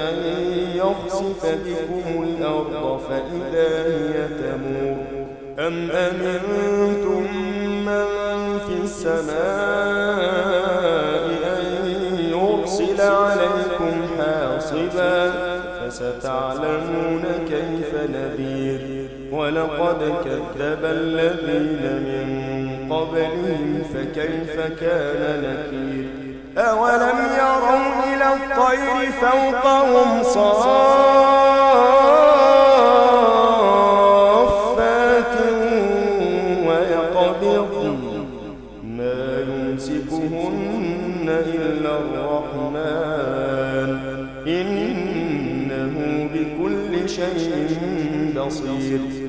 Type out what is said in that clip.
أن يخسف بكم الأرض فإذا هي تمور أم أمنتم من في السماء أن يرسل عليكم حاصبا فستعلمون كيف نذير ولقد كذب الذين من قبلهم فكيف كان نكير أولم يروا إلى الطير فوقهم صافات ويقبضن ما يمسكهن إلا الرحمن إنه بكل شيء بصير